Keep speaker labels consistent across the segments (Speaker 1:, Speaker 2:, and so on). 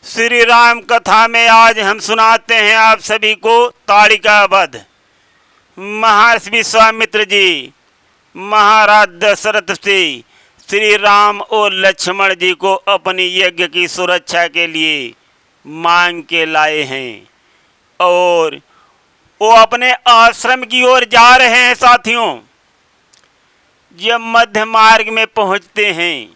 Speaker 1: श्री राम कथा में आज हम सुनाते हैं आप सभी को ताड़िका वध। महर्षि विश्वामित्र जी महाराज दशरथ से श्री राम और लक्ष्मण जी को अपनी यज्ञ की सुरक्षा के लिए मांग के लाए हैं और वो अपने आश्रम की ओर जा रहे हैं। साथियों, जब मध्य मार्ग में पहुंचते हैं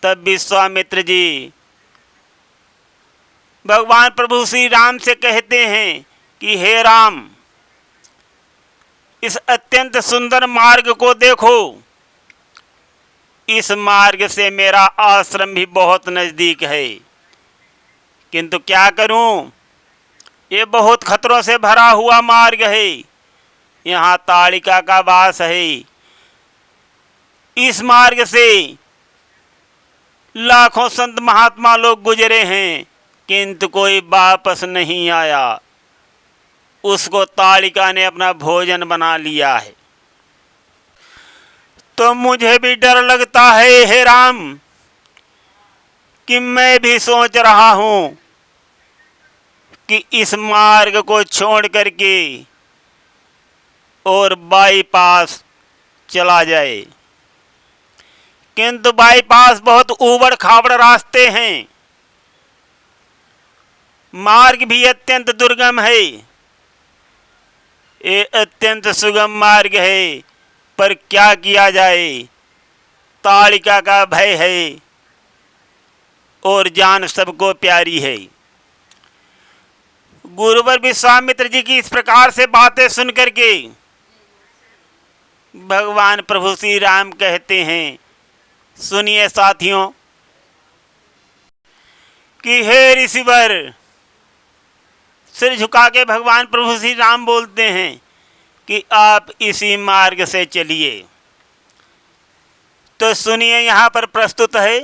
Speaker 1: तब विश्वामित्र जी भगवान प्रभु श्री राम से कहते हैं कि हे राम, इस अत्यंत सुंदर मार्ग को देखो। इस मार्ग से मेरा आश्रम भी बहुत नज़दीक है, किंतु क्या करूं, ये बहुत खतरों से भरा हुआ मार्ग है। यहाँ ताड़िका का वास है। इस मार्ग से लाखों संत महात्मा लोग गुजरे हैं, किंतु कोई वापस नहीं आया। उसको ताड़िका ने अपना भोजन बना लिया है। तो मुझे भी डर लगता है हे राम, कि मैं भी सोच रहा हूं कि इस मार्ग को छोड़ करके और बाईपास चला जाए, किंतु बाईपास बहुत ऊबड़ खाबड़ रास्ते हैं। मार्ग भी अत्यंत दुर्गम है। ये अत्यंत सुगम मार्ग है, पर क्या किया जाए, ताड़िका का भय है और जान सबको प्यारी है। गुरुवर विश्वामित्र जी की इस प्रकार से बातें सुन करके भगवान प्रभु श्री राम कहते हैं, सुनिए साथियों, कि हे ऋषिवर, सिर झुका के भगवान प्रभु श्री राम बोलते हैं कि आप इसी मार्ग से चलिए। तो सुनिए, यहाँ पर प्रस्तुत है।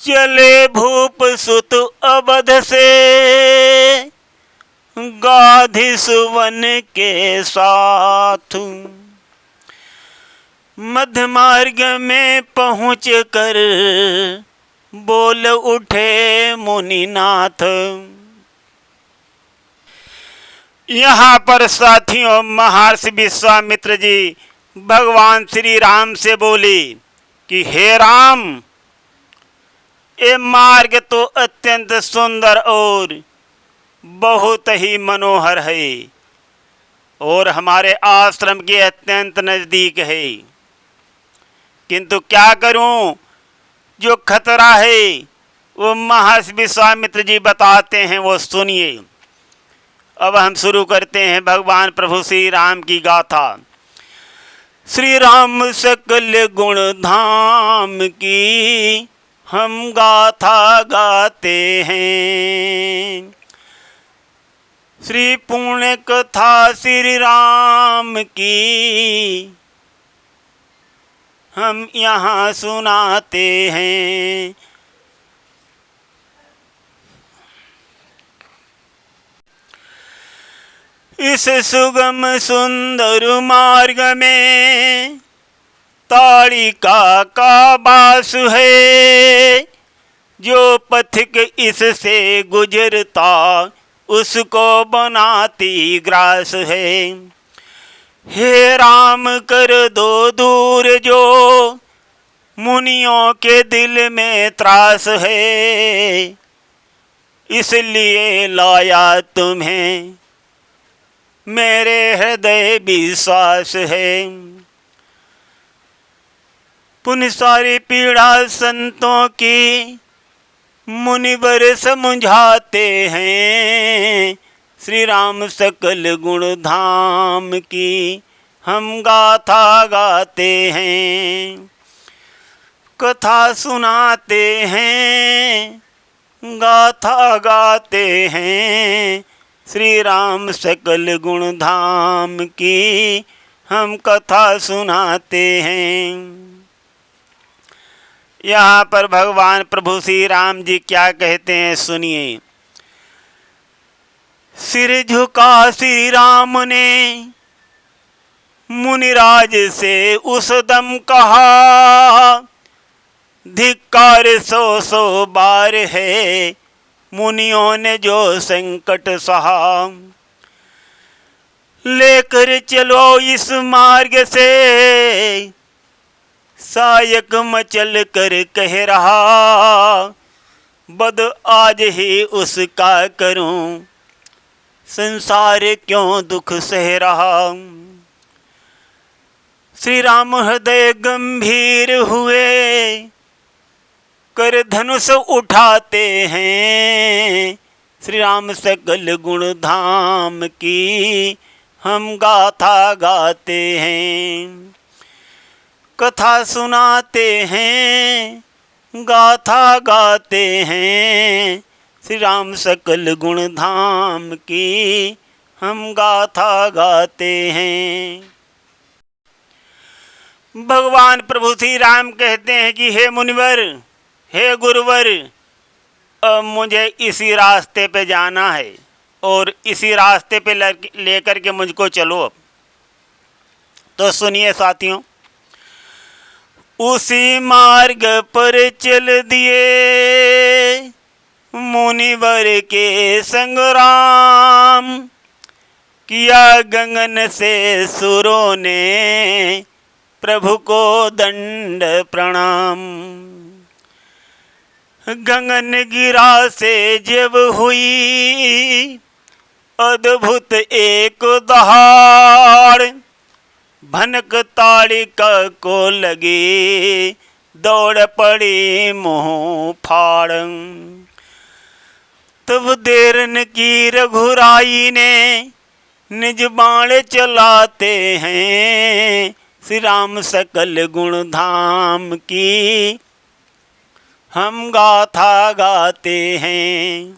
Speaker 1: चले भूप सुत अवध से गाधि सुवन के साथ, मध्य मार्ग में पहुँच कर बोल उठे मुनिनाथ। यहाँ पर साथियों महर्षि विश्वामित्र जी भगवान श्री राम से बोले कि हे राम, ये मार्ग तो अत्यंत सुंदर और बहुत ही मनोहर है और हमारे आश्रम के अत्यंत नज़दीक है, किंतु क्या करूं, जो खतरा है वो महर्षि विश्वामित्र जी बताते हैं, वो सुनिए। अब हम शुरू करते हैं भगवान प्रभु श्री राम की गाथा। श्री राम सकल गुण धाम की हम गाथा गाते हैं, श्री पुण्य कथा श्री राम की हम यहाँ सुनाते हैं। इस सुगम सुंदर मार्ग में ताड़िका का वास है, जो पथिक इससे गुजरता उसको बनाती ग्रास है। हे राम, कर दो दूर जो मुनियों के दिल में त्रास है, इसलिए लाया तुम्हें मेरे हृदय विश्वास है। पुण्य सारी पीड़ा संतों की मुनिवर समझाते हैं, श्री राम सकल गुण धाम की हम गाथा गाते हैं। कथा सुनाते हैं, गाथा गाते हैं, श्री राम सकल गुण धाम की हम कथा सुनाते हैं। यहाँ पर भगवान प्रभु श्री राम जी क्या कहते हैं, सुनिए। सिर झुका श्री राम ने मुनिराज से उस दम कहा, धिक्कार सो सो बार है, मुनियों ने जो संकट सहा। लेकर चलो इस मार्ग से, सायक मचल कर कह रहा। बद आज ही उसका करूं, संसार क्यों दुख सह रहा। श्री राम हृदय गंभीर हुए, कर धनुष उठाते हैं। श्री राम सकल गुण धाम की हम गाथा गाते हैं। कथा सुनाते हैं, गाथा गाते हैं। श्री राम सकल गुण धाम की हम गाथा गाते हैं। भगवान प्रभु श्री राम कहते हैं कि हे मुनिवर, हे गुरुवर, अब मुझे इसी रास्ते पे जाना है और इसी रास्ते पे लेकर के मुझको चलो। अब तो सुनिए साथियों, उसी मार्ग पर चल दिए मुनिवर के संग राम। किया गगन से सुरों ने प्रभु को दंड प्रणाम। गगन गिरा से जब हुई अद्भुत एक दहाड़, भनक ताड़िका को लगी दौड़ पड़ी मुँह फाड़। तब देर न की रघुराई ने निज बाण चलाते हैं। श्री राम सकल गुण धाम की हम गाथा गाते हैं।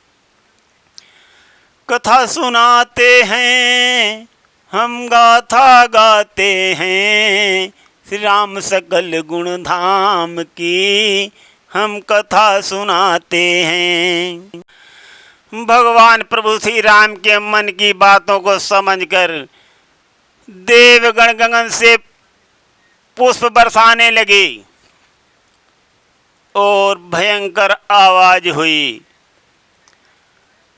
Speaker 1: कथा सुनाते हैं, हम गाथा गाते हैं। श्री राम सकल गुण धाम की हम कथा सुनाते हैं। भगवान प्रभु श्री राम के मन की बातों को समझकर देवगण गगन से पुष्प बरसाने लगे और भयंकर आवाज हुई।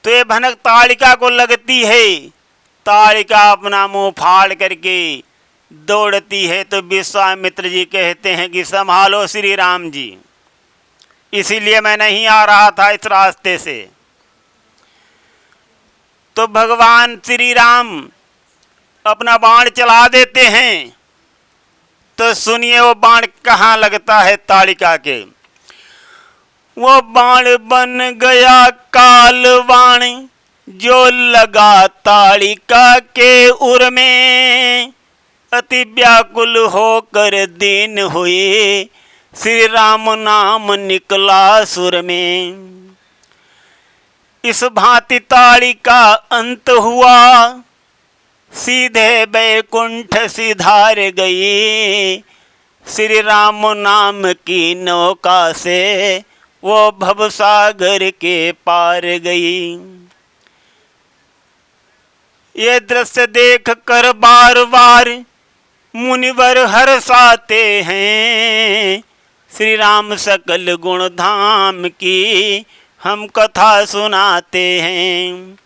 Speaker 1: तो ये भनक ताड़िका को लगती है। ताड़िका अपना मुंह फाड़ करके दौड़ती है। तो विश्वामित्र जी कहते हैं कि संभालो श्री राम जी, इसीलिए मैं नहीं आ रहा था इस रास्ते से। तो भगवान श्री राम अपना बाण चला देते हैं। तो सुनिए वो बाण कहाँ लगता है ताड़िका के। वो बाण बन गया काल बाण, जो लगा ताड़िका के उर में। अति व्याकुल होकर दीन हुए, श्री राम नाम निकला सुर में। इस भांति ताड़िका अंत हुआ, सीधे बैकुंठ सिधार गई। श्री राम नाम की नौका से वो भवसागर के पार गई। ये दृश्य देख कर बार बार मुनिवर हर्षाते हैं। श्री राम सकल गुण धाम की हम कथा सुनाते हैं।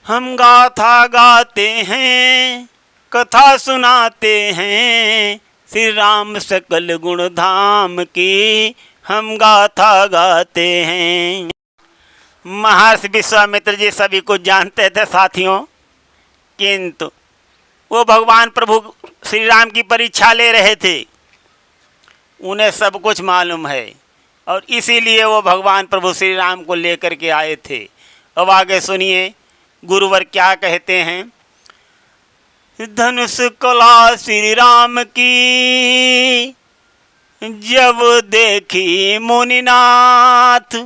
Speaker 1: हम गाथा गाते हैं, कथा सुनाते हैं। श्री राम सकल गुण धाम की हम गाथा गाते हैं। महर्षि विश्वामित्र जी सभी को जानते थे साथियों, किंतु वो भगवान प्रभु श्री राम की परीक्षा ले रहे थे। उन्हें सब कुछ मालूम है और इसीलिए वो भगवान प्रभु श्री राम को लेकर के आए थे। अब आगे सुनिए गुरुवर क्या कहते हैं। धनुष कला श्री राम की जब देखी मुनिनाथ,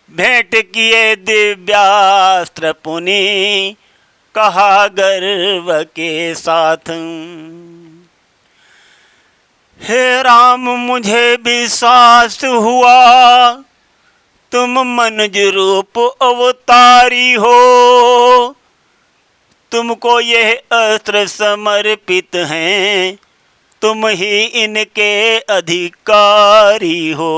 Speaker 1: भेंट किए दिव्यास्त्र पुनि कहा गर्व के साथ। हे राम मुझे विश्वास हुआ, तुम मनुज रूप अवतारी हो। तुमको यह अस्त्र समर्पित हैं, तुम ही इनके अधिकारी हो।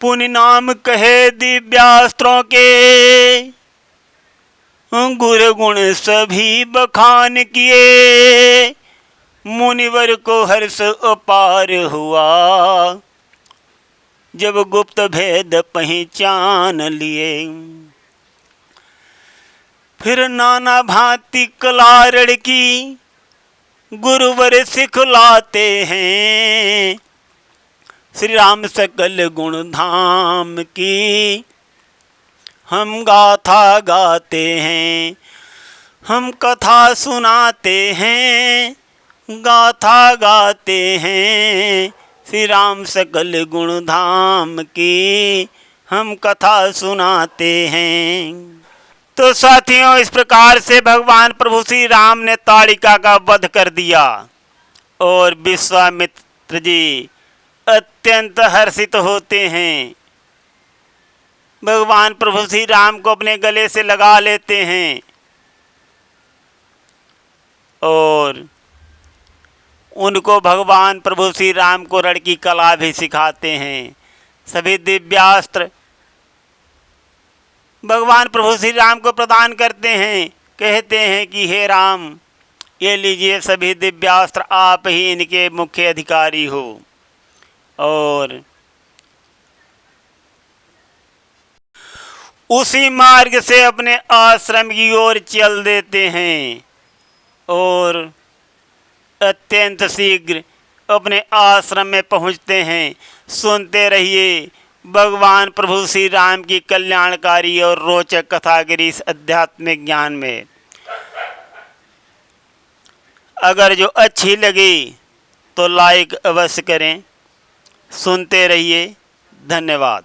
Speaker 1: पुण्य नाम कहे दिव्यास्त्रों के, गुरु गुण सभी बखान किए। मुनिवर को हर्ष अपार हुआ, जब गुप्त भेद पहचान लिए। फिर नाना भांति कलारण की गुरुवर सिखलाते हैं। श्री राम सकल गुण धाम की हम गाथा गाते हैं। हम कथा सुनाते हैं, गाथा गाते हैं। श्री राम सकल गुण धाम की हम कथा सुनाते हैं। तो साथियों, इस प्रकार से भगवान प्रभु श्री राम ने ताड़िका का वध कर दिया और विश्वामित्र जी अत्यंत हर्षित होते हैं। भगवान प्रभु श्री राम को अपने गले से लगा लेते हैं और उनको भगवान प्रभु श्री राम को रण की कला भी सिखाते हैं। सभी दिव्यास्त्र भगवान प्रभु श्री राम को प्रदान करते हैं। कहते हैं कि हे राम, ये लीजिए सभी दिव्यास्त्र, आप ही इनके मुख्य अधिकारी हो। और उसी मार्ग से अपने आश्रम की ओर चल देते हैं और अत्यंत शीघ्र अपने आश्रम में पहुंचते हैं। सुनते रहिए भगवान प्रभु श्री राम की कल्याणकारी और रोचक कथागिरी इस आध्यात्मिक ज्ञान में। अगर जो अच्छी लगी तो लाइक अवश्य करें। सुनते रहिए। धन्यवाद।